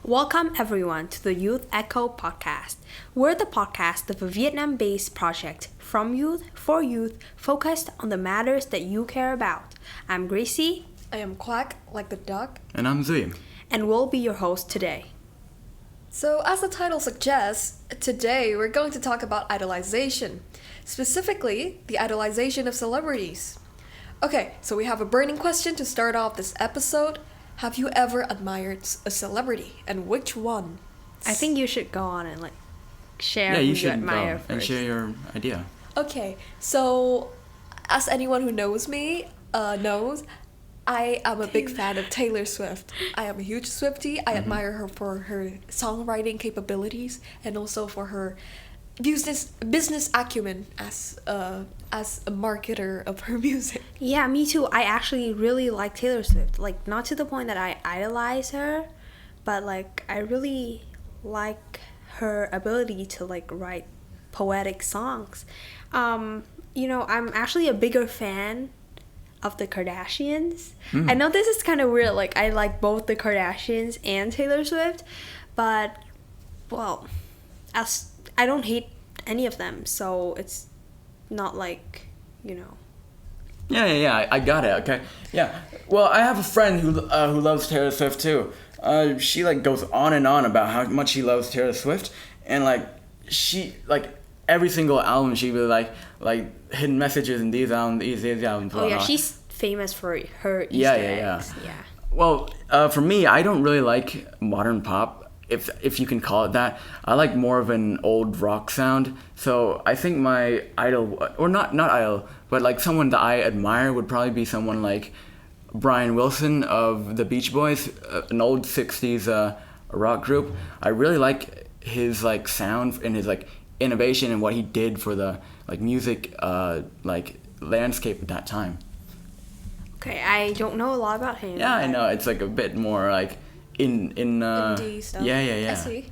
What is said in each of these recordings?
Welcome everyone to the Youth Echo podcast. We're the podcast of a Vietnam-based project from youth for youth focused on the matters that you care about. I'm Gracie. I am Quack, like the duck. And I'm Zui. And we'll be your host today. So, as the title suggests, today we're going to talk about idolization. Specifically, the idolization of celebrities. Okay, so we have a burning question to start off this episode. Have you ever admired a celebrity, and which one? I think you should go on and share Yeah, who you should admire go first. and share your idea. Okay, so as anyone who knows me knows, I am a big fan of Taylor Swift. I am a huge Swiftie. I admire her for her songwriting capabilities and also for her business acumen as a marketer of her music. Yeah, me too. I actually really like Taylor Swift. Not to the point that I idolize her, but I really like her ability to write poetic songs. I'm actually a bigger fan of the Kardashians. I know this is kind of weird. I like both the Kardashians and Taylor Swift, but I don't hate any of them, so it's not Yeah, I got it. Okay. Yeah. Well, I have a friend who loves Taylor Swift too. She goes on and on about how much she loves Taylor Swift, and she every single album she really like hidden messages in these albums, these albums. Oh yeah, she's famous for her Easter eggs. Yeah. Well, for me, I don't really like modern pop, if you can call it that. I like more of an old rock sound. So I think my idol, or not idol, but someone that I admire would probably be someone like Brian Wilson of the Beach Boys, an old 60s rock group. I really like his sound and his innovation and what he did for the music landscape at that time. Okay, I don't know a lot about him. Yeah, I know. It's a bit more in indie stuff. Yeah. I see.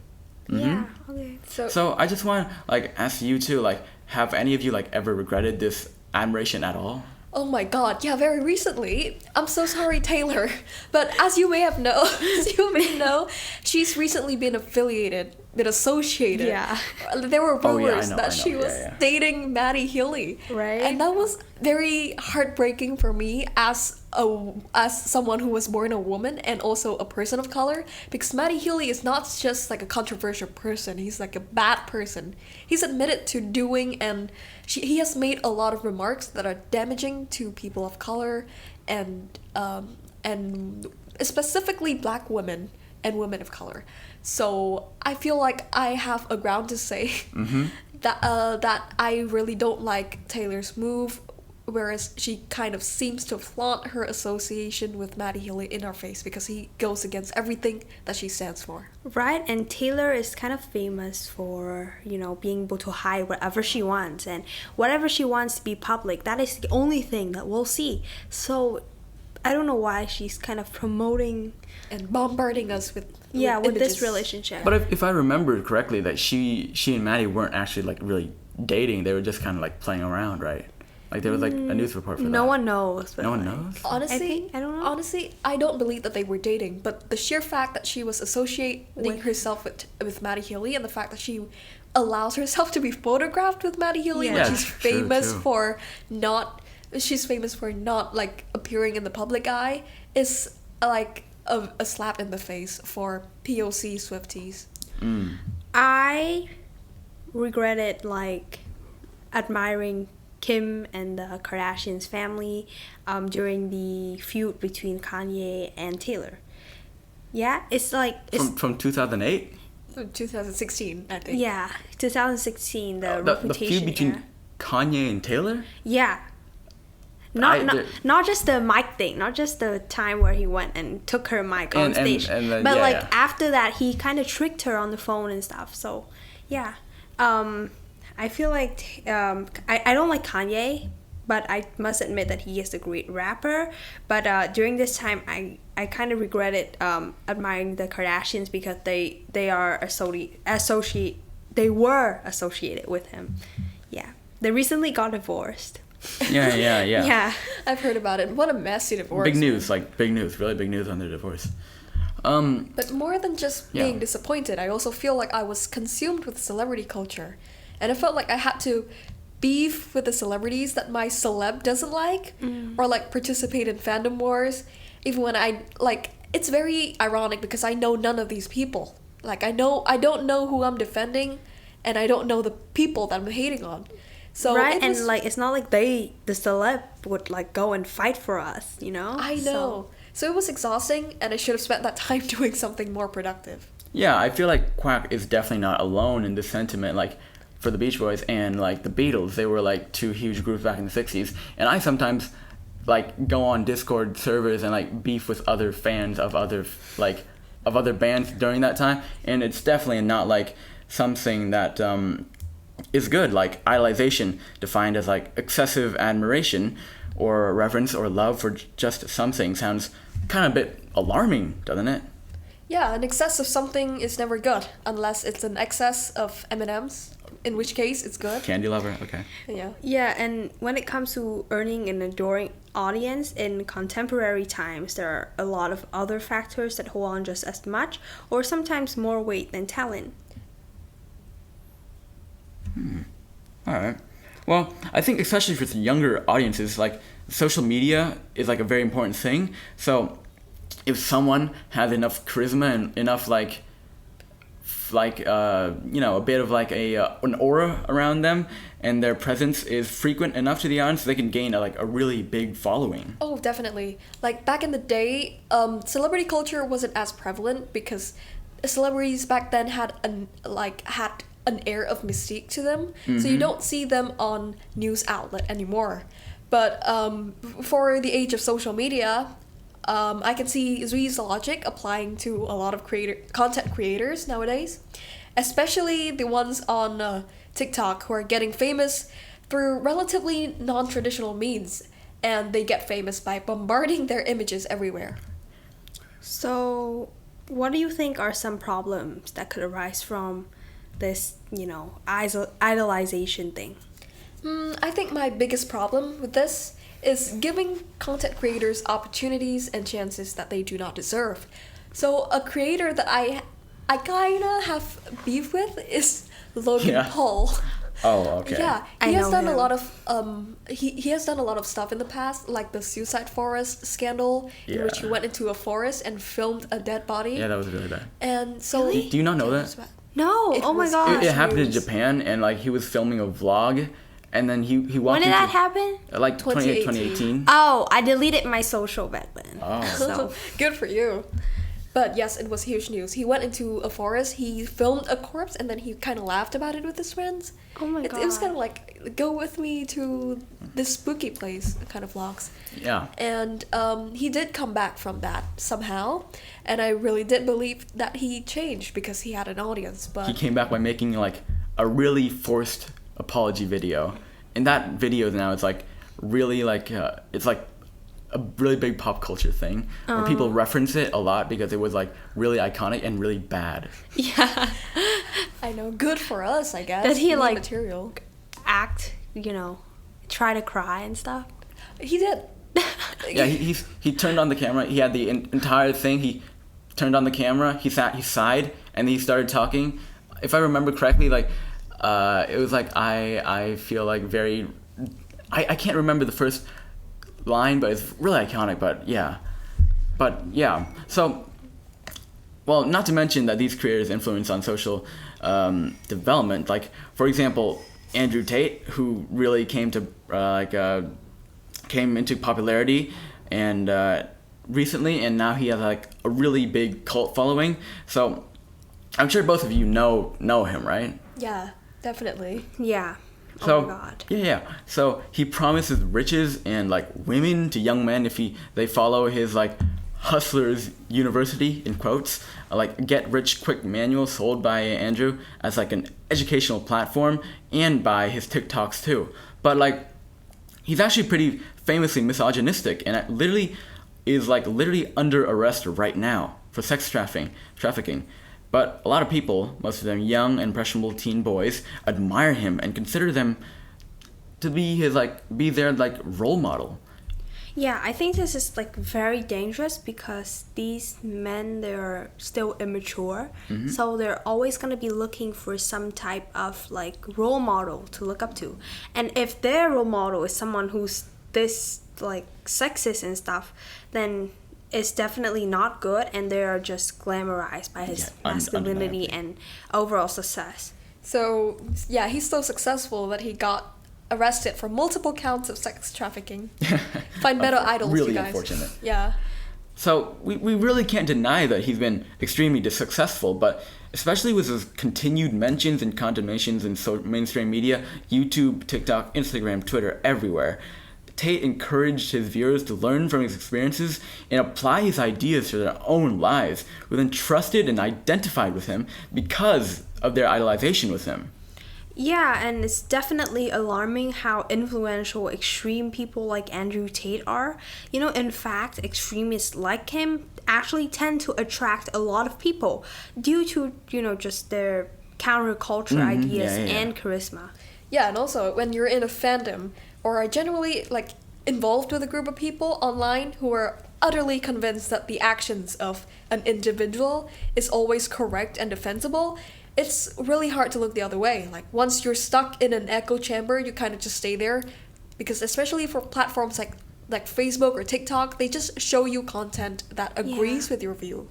Yeah. Okay. So I just want to ask you too, have any of you ever regretted this admiration at all? Oh my god, yeah, very recently. I'm so sorry, Taylor. But as you may know, she's recently been associated. Yeah. There were rumors I know, that she was dating Maddie Healy. Right. And that was very heartbreaking for me as someone who was born a woman and also a person of color, because Maddie Healy is not just a controversial person. He's a bad person. He's admitted to doing, and he has made a lot of remarks that are damaging to people of color and specifically black women and women of color. So I feel like I have a ground to say that I really don't like Taylor's move, whereas she kind of seems to flaunt her association with Maddie Healy in her face because he goes against everything that she stands for. Right, and Taylor is kind of famous for, being able to hide whatever she wants, and whatever she wants to be public, that is the only thing that we'll see. So I don't know why she's kind of promoting and bombarding us with this images. relationship. But if I remember correctly, that she and Maddie weren't actually really dating. They were just kind of playing around, right? There was a news report for that. No one knows. No one knows? Honestly, I don't know. Honestly, I don't believe that they were dating, but the sheer fact that she was associating herself with Maddie Healy, and the fact that she allows herself to be photographed with Maddie Healy, when she's famous for not appearing in the public eye, is a slap in the face for POC Swifties. I regretted admiring Kim and the Kardashians family during the feud between Kanye and Taylor. Yeah, it's from 2008? 2016, I think. Yeah, 2016, the reputation. The feud between Kanye and Taylor? Yeah. Not just the mic thing, not just the time where he went and took her mic on stage, but after that he kind of tricked her on the phone and stuff. So yeah, I feel like I don't like Kanye, but I must admit that he is a great rapper. But during this time, I kind of regretted admiring the Kardashians because they were associated with him. Yeah, they recently got divorced. Yeah. Yeah. I've heard about it. What a messy divorce. Big news, really big news on their divorce. But more than just Yeah. being disappointed, I also feel like I was consumed with celebrity culture. And I felt like I had to beef with the celebrities that my celeb doesn't like, or like participate in fandom wars, even when it's very ironic because I know none of these people. Like I don't know who I'm defending, and I don't know the people that I'm hating on. So right, it was, and like it's not like the celeb would like go and fight for us, you know. I know. So it was exhausting, and I should have spent that time doing something more productive. Yeah, I feel like Quack is definitely not alone in this sentiment. Like, for the Beach Boys and like the Beatles, they were like two huge groups back in the 60s. And I sometimes like go on Discord servers and like beef with other fans of other bands during that time. And it's definitely not like something that is good. Like idolization, defined as like excessive admiration or reverence or love for just something, sounds kind of a bit alarming, doesn't it? Yeah, an excess of something is never good unless it's an excess of M&Ms, in which case it's good. Candy lover, okay. Yeah. Yeah, and when it comes to earning an adoring audience in contemporary times, there are a lot of other factors that hold on just as much or sometimes more weight than talent. All right. Well, I think especially for the younger audiences, like social media is like a very important thing. So if someone has enough charisma and enough a bit of like an aura around them, and their presence is frequent enough to the audience, they can gain a really big following. Oh, definitely. Like back in the day, celebrity culture wasn't as prevalent because celebrities back then had an air of mystique to them. So you don't see them on news outlet anymore. But for the age of social media, I can see Zui's logic applying to a lot of content creators nowadays, especially the ones on TikTok who are getting famous through relatively non-traditional means, and they get famous by bombarding their images everywhere. So, what do you think are some problems that could arise from this, idolization thing? I think my biggest problem with this is giving content creators opportunities and chances that they do not deserve. So a creator that I kinda have beef with is Logan Paul. Oh, okay. Yeah, I he has know done him. a lot of he has done a lot of stuff in the past, like the Suicide Forest scandal, in which he Yeah. went into a forest and filmed a dead body. Yeah, that was really bad. And so Really? Do you not know Yeah, it that? was bad. No, It oh my was- gosh. It happened in news. Japan, and like he was filming a vlog, and then he walked When did into that happen? like 2018. 2018. Oh, I deleted my social back then. Oh. So, Good for you. But yes, it was huge news. He went into a forest, he filmed a corpse, and then he kind of laughed about it with his friends. oh my It god. was kind of like, go with me to this spooky place kind of vlogs. Yeah. And he did come back from that somehow. And I really did believe that he changed because he had an audience. But He came back by making like a really forced apology video, and that video now is like really like it's like a really big pop culture thing where people reference it a lot because it was like really iconic and really bad. yeah. I know, good for us, I guess. Does he, New like- material? Act, try to cry and stuff. He did. Yeah, he turned on the camera. He had the entire thing. He turned on the camera. He sighed, and he started talking. If I remember correctly, like it was like I feel like very. I can't remember the first line, but it's really iconic. But yeah. So, well, not to mention that these creators' influence on social development. Like, for example, Andrew Tate, who really came to came into popularity and recently, and now he has like a really big cult following. So I'm sure both of you know him, right? Yeah, definitely. Yeah. So Oh my god. yeah. So he promises riches and like women to young men if they follow his like hustlers university in quotes, like get rich quick manual sold by Andrew as like an educational platform and by his TikToks too. But like he's actually pretty famously misogynistic and is literally under arrest right now for sex trafficking. But a lot of people, most of them young and impressionable teen boys, admire him and consider them to be their role model. Yeah, I think this is like very dangerous because these men, they're still immature. So they're always going to be looking for some type of like role model to look up to. And if their role model is someone who's this like sexist and stuff, then it's definitely not good, and they are just glamorized by his masculinity and overall success. So, yeah, he's so successful that he got arrested for multiple counts of sex trafficking. Find better idols, Really you guys. unfortunate. Yeah. So we really can't deny that he's been extremely successful, but especially with his continued mentions and condemnations in mainstream media, YouTube, TikTok, Instagram, Twitter, everywhere, Tate encouraged his viewers to learn from his experiences and apply his ideas to their own lives, who then trusted and identified with him because of their idolization with him. Yeah, and it's definitely alarming how influential extreme people like Andrew Tate are. You know, in fact, extremists like him actually tend to attract a lot of people due to, you know, just their counterculture ideas and charisma. Yeah, and also when you're in a fandom or are generally like involved with a group of people online who are utterly convinced that the actions of an individual is always correct and defensible, it's really hard to look the other way. Like once you're stuck in an echo chamber, you kind of just stay there, because especially for platforms like Facebook or TikTok, they just show you content that agrees with your view.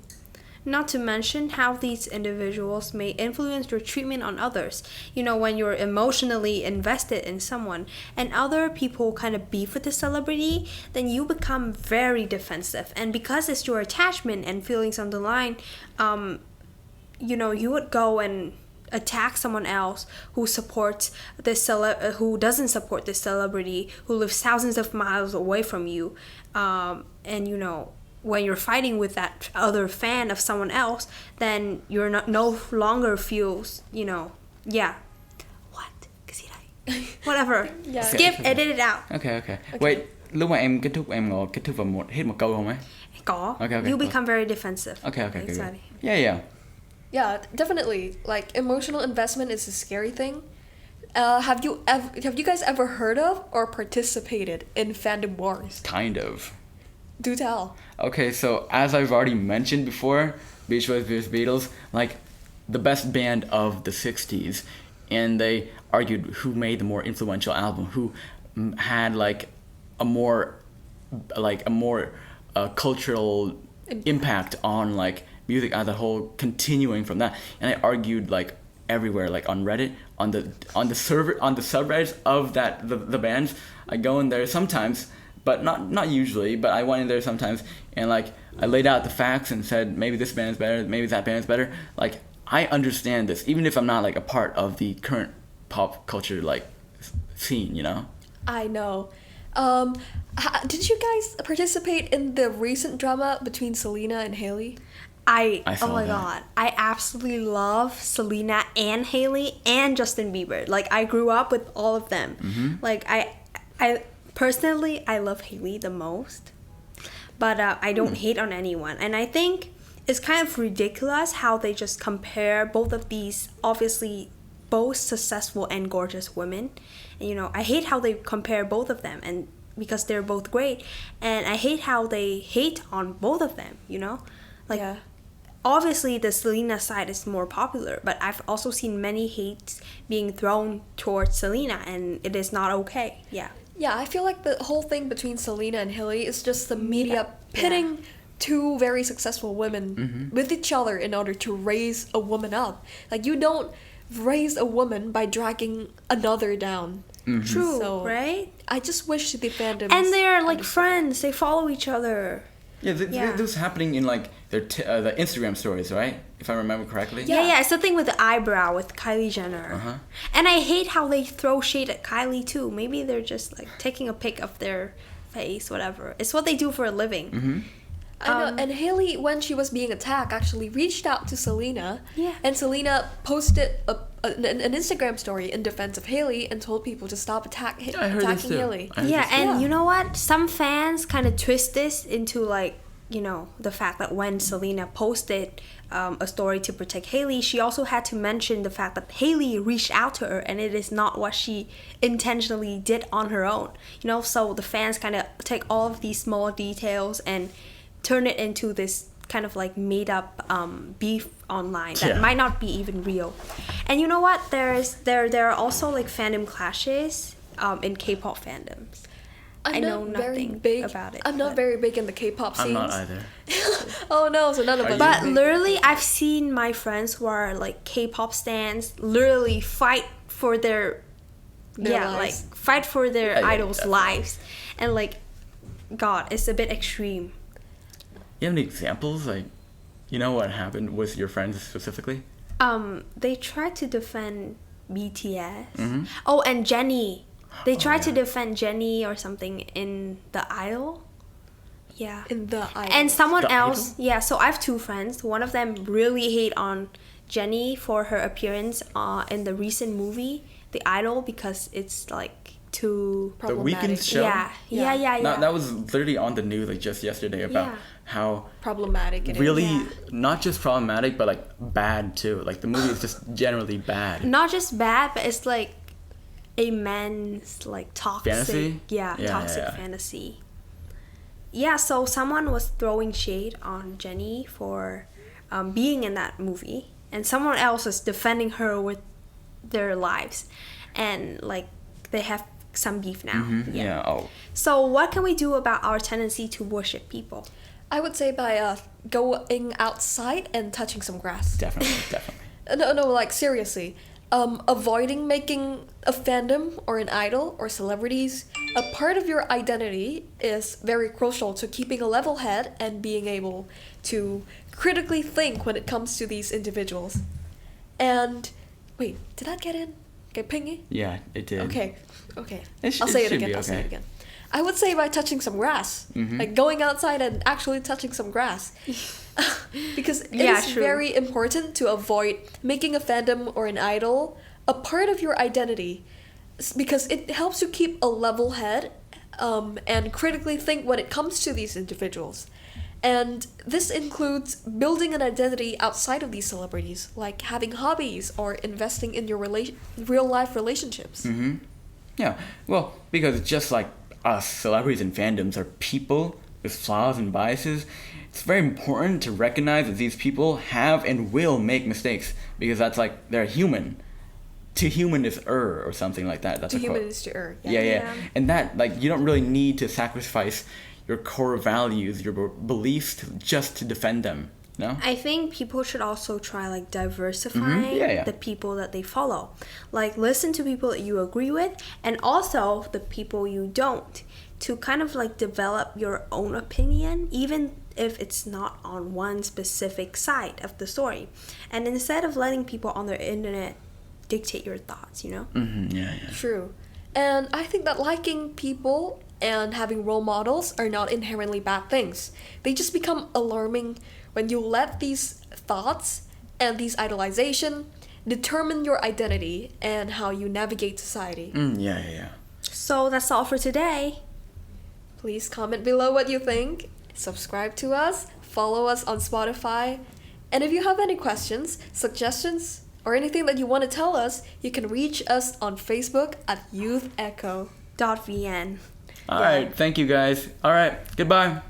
Not to mention how these individuals may influence your treatment on others. You know, when you're emotionally invested in someone and other people kind of beef with the celebrity, then you become very defensive. And because it's your attachment and feelings on the line, you know, you would go and attack someone else who supports this who doesn't support this celebrity, who lives thousands of miles away from you, and you know, when you're fighting with that other fan of someone else, then you're no longer feels, you know, whatever. Yeah. Skip, Okay. edit it out. Okay. Wait, lúc mà em kết thúc em ngồi kết thúc vào hết một câu không ấy? Có. Okay, You cool. become very defensive. Okay. Exactly. Yeah. Yeah, definitely. Like emotional investment is a scary thing. Have you guys ever heard of or participated in fandom wars? Kind of. Do tell. Okay, so as I've already mentioned before, Beach Boys vs. Beatles, like the best band of the 60s, and they argued who made the more influential album, who had like a more cultural impact on like music as a whole, continuing from that. And I argued like everywhere, like on Reddit, on the subreddits of that the bands. I go in there sometimes, but not usually, but I went in there sometimes, and like I laid out the facts and said maybe this band is better, maybe that band is better. Like I understand this, even if I'm not like a part of the current pop culture like scene, you know. I know. Did you guys participate in the recent drama between Selena and Hailey? I saw oh my that. god, I absolutely love Selena and Hailey and Justin Bieber. Like I grew up with all of them. Like I personally, I love Hailey the most, but I don't hate on anyone. And I think it's kind of ridiculous how they just compare both of these, obviously both successful and gorgeous women. And you know, I hate how they compare both of them, and because they're both great. And I hate how they hate on both of them, you know? Like, Yeah. obviously the Selena side is more popular, but I've also seen many hates being thrown towards Selena, and it is not okay. Yeah. Yeah, I feel like the whole thing between Selena and Hailey is just the media pitting two very successful women with each other in order to raise a woman up. Like, you don't raise a woman by dragging another down. True, So- right? I just wish the fandom. And they're like friends. They follow each other. Yeah, Yeah. this was happening in like their the Instagram stories, right? If I remember correctly. Yeah, it's the thing with the eyebrow with Kylie Jenner. Uh-huh. And I hate how they throw shade at Kylie too. Maybe they're just like taking a pic of their face, whatever. It's what they do for a living. I know, and Hailey, when she was being attacked, actually reached out to Selena. Yeah. And Selena posted an Instagram story in defense of Hailey and told people to stop I heard this attacking too. Hailey. I heard Yeah, this too. and Yeah. you know what? Some fans kind of twist this into like, you know, the fact that when Selena posted a story to protect Haley, she also had to mention the fact that Haley reached out to her and it is not what she intentionally did on her own. You know, so the fans kind of take all of these small details and turn it into this kind of like made up beef online that Yeah. might not be even real. And you know what? There are also like fandom clashes in K-pop fandoms. I know nothing about it, I'm not but- very big in the K-pop scenes. I'm not either. Oh no, so none of Are us. you? But are big. literally, I've seen my friends who are like K-pop stans literally fight for their lives. like fight for their Yeah, idols' definitely. lives, and like, God, it's a bit extreme. You have any examples? Like, you know what happened with your friends specifically? They tried to defend BTS. Mm-hmm. Oh, and Jennie. They tried to yeah. defend Jennie or something in The Idol. Yeah. In the idol. And someone The else, Idol? yeah, so I have two friends. One of them really hate on Jennie for her appearance in the recent movie, The Idol, because it's like too. The Weeknd Problematic. show? Yeah. That was literally on the news like just yesterday about Yeah. how problematic. It is. really Yeah. not just problematic but like bad too. Like the movie is just generally bad. Not just bad, but it's like a man's like toxic. Fantasy? Yeah, Yeah, toxic yeah. fantasy. Yeah, so someone was throwing shade on Jennie for being in that movie, and someone else was defending her with their lives, and like they have some beef now. Mhm, yeah. Oh, So what can we do about our tendency to worship people? I would say by going outside and touching some grass. definitely, definitely. No, like seriously. Avoiding making a fandom or an idol or celebrities a part of your identity is very crucial to keeping a level head and being able to critically think when it comes to these individuals. And wait, did that get in? Get pingy? Yeah, it did. Okay. It I'll say it should again. be I'll say it okay. again. I would say by touching some grass, Mhm. like going outside and actually touching some grass, because it is Yeah, true. very important to avoid making a fandom or an idol a part of your identity, because it helps you keep a level head and critically think when it comes to these individuals. And this includes building an identity outside of these celebrities, like having hobbies or investing in your real life relationships. Mm-hmm. Yeah. Well, because just like us, celebrities and fandoms are people with flaws and biases. It's very important to recognize that these people have and will make mistakes because that's like they're human. To human is err or something like that. That's To a quote. human is to err. Yeah. Yeah. And that, like, you don't really need to sacrifice your core values, your beliefs, just to defend them. No? I think people should also try like diversifying Mm-hmm. Yeah. the people that they follow. Like listen to people that you agree with and also the people you don't, to kind of like develop your own opinion even if it's not on one specific side of the story. And instead of letting people on the internet dictate your thoughts, you know? Mm-hmm. Yeah. True. And I think that liking people and having role models are not inherently bad things. They just become alarming when you let these thoughts and these idolization determine your identity and how you navigate society. Yeah. So that's all for today. Please comment below what you think, subscribe to us, follow us on Spotify, and if you have any questions, suggestions, or anything that you want to tell us, you can reach us on Facebook at Youth Echo. .vn. All right. Thank you, guys. All right. Goodbye.